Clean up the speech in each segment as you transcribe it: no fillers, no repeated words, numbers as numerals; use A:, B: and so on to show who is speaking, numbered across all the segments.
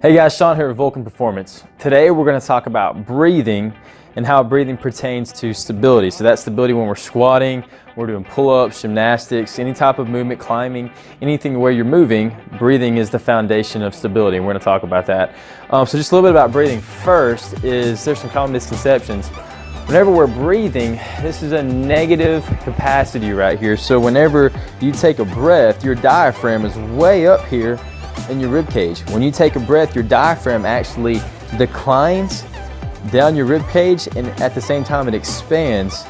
A: Hey guys, Sean here with Vulcan Performance. Today we're going to talk about breathing and how breathing pertains to stability. So that's stability when we're squatting, we're doing pull-ups, gymnastics, any type of movement, climbing, anything where you're moving, breathing is the foundation of stability. And we're going to talk about that. So just a little bit about breathing. First is there's some common misconceptions. Whenever we're breathing, this is a negative capacity right here. So whenever you take a breath, your diaphragm is way up here in your rib cage. When you take a breath, your diaphragm actually declines down your rib cage, and at the same time it expands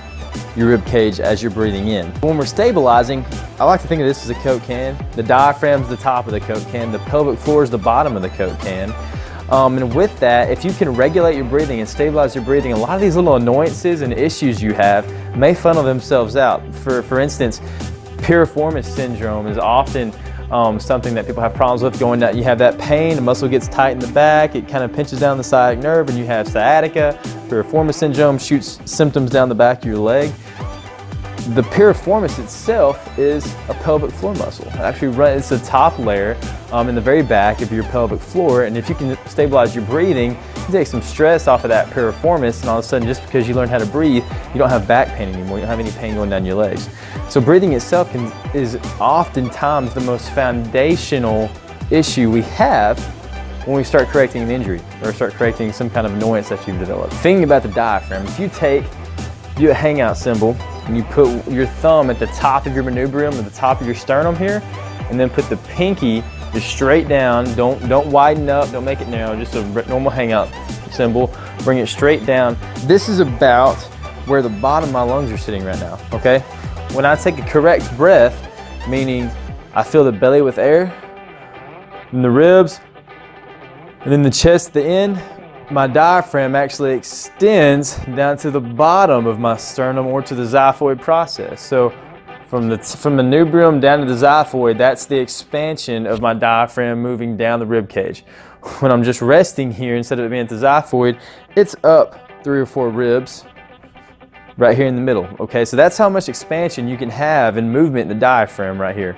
A: your rib cage as you're breathing in. When we're stabilizing, I like to think of this as a Coke can. The diaphragm's the top of the Coke can, the pelvic floor is the bottom of the Coke can. And with that, if you can regulate your breathing and stabilize your breathing, a lot of these little annoyances and issues you have may funnel themselves out. For instance, Piriformis Syndrome is often something that people have problems with going down. You have that pain, the muscle gets tight in the back, it kind of pinches down the sciatic nerve, and you have sciatica. Piriformis Syndrome shoots symptoms down the back of your leg. The piriformis itself is a pelvic floor muscle. It's the top layer in the very back of your pelvic floor, and if you can stabilize your breathing, you take some stress off of that piriformis, and all of a sudden, just because you learn how to breathe, you don't have back pain anymore. You don't have any pain going down your legs. So breathing itself is oftentimes the most foundational issue we have when we start correcting an injury or start correcting some kind of annoyance that you've developed. Thinking about the diaphragm, if you do a hangout symbol and you put your thumb at the top of your manubrium, at the top of your sternum here, and then put the pinky just straight down, don't widen up, don't make it narrow, just a normal hangout symbol, bring it straight down. This is about where the bottom of my lungs are sitting right now, okay? When I take a correct breath, meaning I fill the belly with air, and the ribs, and then the chest at the end, my diaphragm actually extends down to the bottom of my sternum or to the xiphoid process. So from the manubrium down to the xiphoid, that's the expansion of my diaphragm moving down the rib cage. When I'm just resting here, instead of it being at the xiphoid, it's up 3 or 4 ribs right here in the middle. Okay, so that's how much expansion you can have in movement in the diaphragm right here.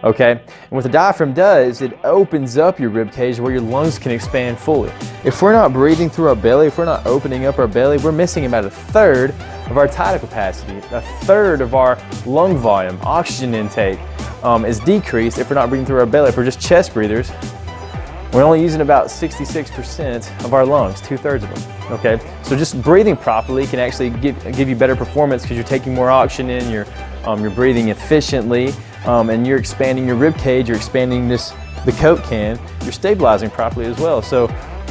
A: Okay, and what the diaphragm does, it opens up your rib cage where your lungs can expand fully. If we're not breathing through our belly, if we're not opening up our belly, we're missing about 1/3 of our tidal capacity. 1/3 of our lung volume, oxygen intake is decreased if we're not breathing through our belly. If we're just chest breathers, we're only using about 66% of our lungs, 2/3 of them. Okay, so just breathing properly can actually give you better performance because you're taking more oxygen in, you're breathing efficiently, and you're expanding your rib cage, you're expanding the Coke can, you're stabilizing properly as well. So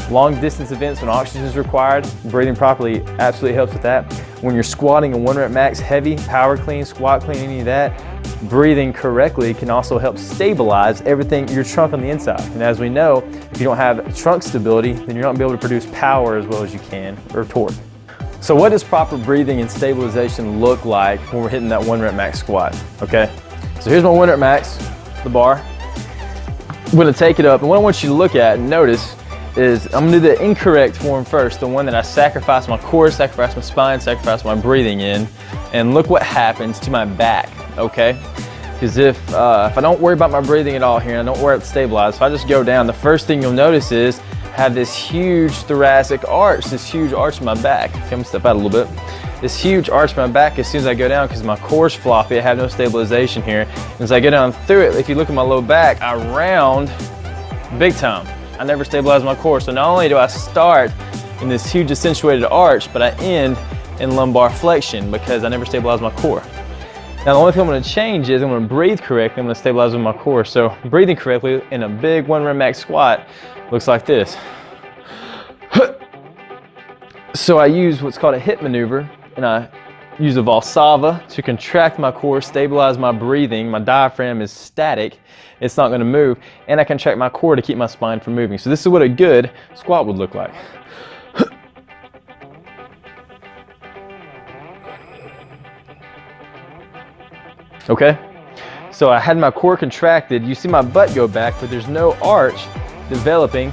A: long distance events when oxygen is required, breathing properly absolutely helps with that. When you're squatting a 1 rep max heavy, power clean, squat clean, any of that, breathing correctly can also help stabilize everything, your trunk on the inside. And as we know, if you don't have trunk stability, then you're not going to be able to produce power as well as you can, or torque. So what does proper breathing and stabilization look like when we're hitting that 1 rep max squat? Okay, so here's my 1 rep max, the bar. I'm going to take it up, and what I want you to look at and notice is I'm going to do the incorrect form first, the one that I sacrifice my core, sacrifice my spine, sacrifice my breathing in, and look what happens to my back, okay? Because if I don't worry about my breathing at all here, and I don't worry about the stabilize, if I just go down, the first thing you'll notice is I have this huge thoracic arch, this huge arch in my back. Okay, I'm gonna step out a little bit. This huge arch in my back as soon as I go down, because my core's floppy, I have no stabilization here. And as I go down through it, if you look at my low back, I round big time. I never stabilize my core. So not only do I start in this huge accentuated arch, but I end in lumbar flexion because I never stabilize my core. Now the only thing I'm going to change is I'm going to breathe correctly, I'm going to stabilize with my core. So breathing correctly in a big 1 rep max squat looks like this. So I use what's called a hip maneuver, and I use a Valsalva to contract my core, stabilize my breathing. My diaphragm is static, it's not going to move, and I contract my core to keep my spine from moving. So this is what a good squat would look like. Okay, so I had my core contracted. You see my butt go back, but there's no arch developing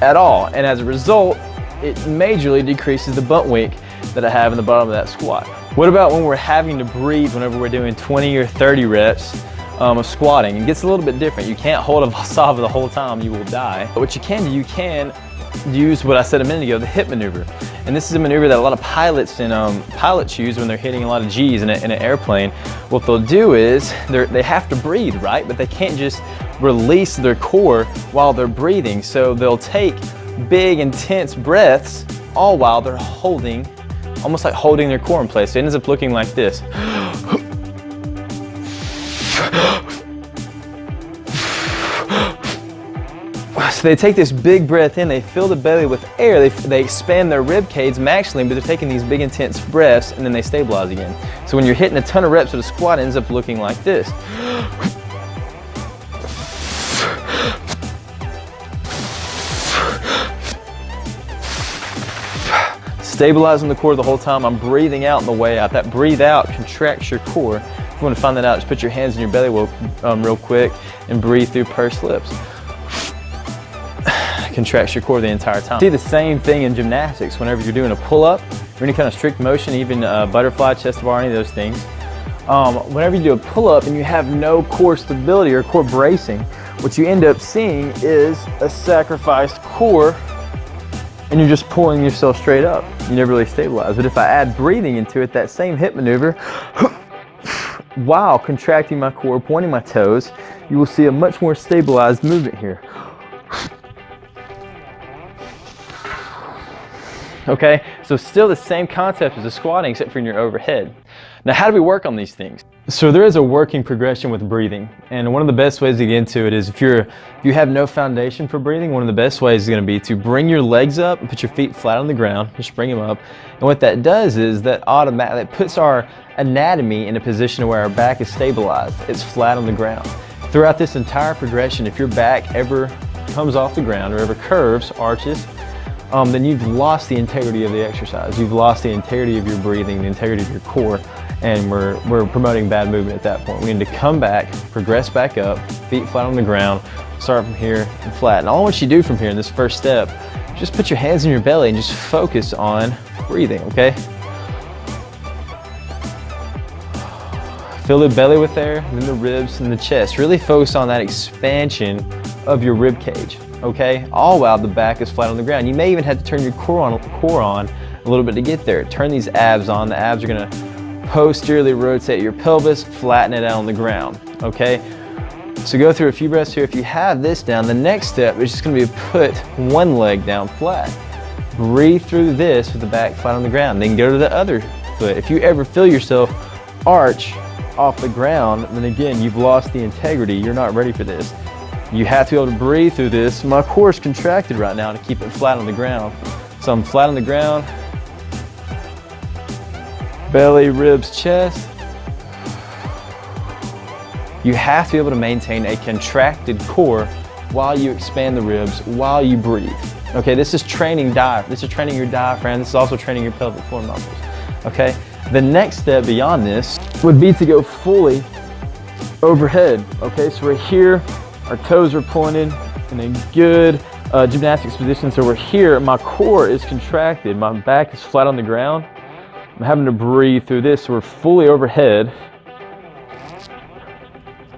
A: at all, and as a result, it majorly decreases the butt wink that I have in the bottom of that squat. What about when we're having to breathe whenever we're doing 20 or 30 reps of squatting. It gets a little bit different. You can't hold a Valsalva the whole time, you will die. But what you can do, you can use what I said a minute ago, the hip maneuver. And this is a maneuver that a lot of pilots and pilots use when they're hitting a lot of G's in an airplane. What they'll do is they have to breathe, right? But they can't just release their core while they're breathing. So they'll take big, intense breaths all while they're holding, almost like holding their core in place. So it ends up looking like this. So they take this big breath in, they fill the belly with air, they expand their rib cage maximally, but they're taking these big intense breaths and then they stabilize again. So when you're hitting a ton of reps with a squat, it ends up looking like this. Stabilizing the core the whole time. I'm breathing out on the way out. That breathe out contracts your core. If you want to find that out, just put your hands in your belly real quick and breathe through pursed lips. Contracts your core the entire time. See the same thing in gymnastics whenever you're doing a pull-up or any kind of strict motion, even butterfly, chest bar, any of those things. Whenever you do a pull-up and you have no core stability or core bracing, what you end up seeing is a sacrificed core and you're just pulling yourself straight up. You never really stabilize. But if I add breathing into it, that same hip maneuver, while contracting my core, pointing my toes, you will see a much more stabilized movement here. Okay, so still the same concept as the squatting except for in your overhead. Now how do we work on these things? So there is a working progression with breathing, and one of the best ways to get into it is if you have no foundation for breathing, one of the best ways is going to be to bring your legs up and put your feet flat on the ground. Just bring them up, and what that does is that puts our anatomy in a position where our back is stabilized. It's flat on the ground. Throughout this entire progression, if your back ever comes off the ground or ever curves, arches, then you've lost the integrity of the exercise. You've lost the integrity of your breathing, the integrity of your core, and we're promoting bad movement at that point. We need to come back, progress back up, feet flat on the ground, start from here and flat. And all I want you to do from here in this first step, just put your hands in your belly and just focus on breathing, okay? Fill the belly with air, and then the ribs and the chest. Really focus on that expansion of your rib cage. Okay, all while the back is flat on the ground. You may even have to turn your core on a little bit to get there. Turn these abs on. The abs are gonna posteriorly rotate your pelvis, flatten it out on the ground, okay? So go through a few breaths here. If you have this down, the next step is just gonna be to put one leg down flat. Breathe through this with the back flat on the ground. Then go to the other foot. If you ever feel yourself arch off the ground, then again, you've lost the integrity. You're not ready for this. You have to be able to breathe through this. My core is contracted right now to keep it flat on the ground. So I'm flat on the ground. Belly, ribs, chest. You have to be able to maintain a contracted core while you expand the ribs, while you breathe. Okay, this is training diaphragm. This is training your diaphragm. This is also training your pelvic floor muscles. Okay, the next step beyond this would be to go fully overhead. Okay, so we're here. Our toes are pulling in a good gymnastics position. So we're here, my core is contracted, my back is flat on the ground. I'm having to breathe through this, so we're fully overhead.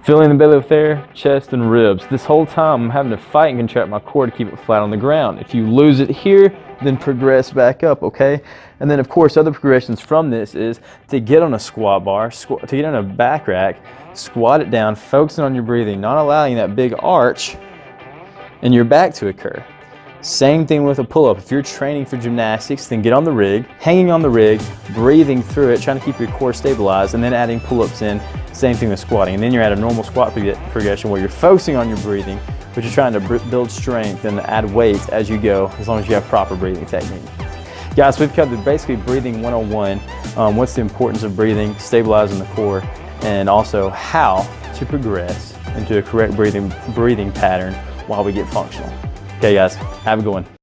A: Filling the belly with air, chest and ribs. This whole time I'm having to fight and contract my core to keep it flat on the ground. If you lose it here, then progress back up, okay? And then of course other progressions from this is to get on a squat bar, to get on a back rack, squat it down, focusing on your breathing, not allowing that big arch in your back to occur. Same thing with a pull-up. If you're training for gymnastics, then get on the rig, hanging on the rig, breathing through it, trying to keep your core stabilized, and then adding pull-ups in. Same thing with squatting. And then you're at a normal squat progression where you're focusing on your breathing, but you're trying to build strength and add weight as you go, as long as you have proper breathing technique. Guys, we've covered basically breathing 101. What's the importance of breathing, stabilizing the core, and also how to progress into a correct breathing pattern while we get functional. Okay guys, have a good one.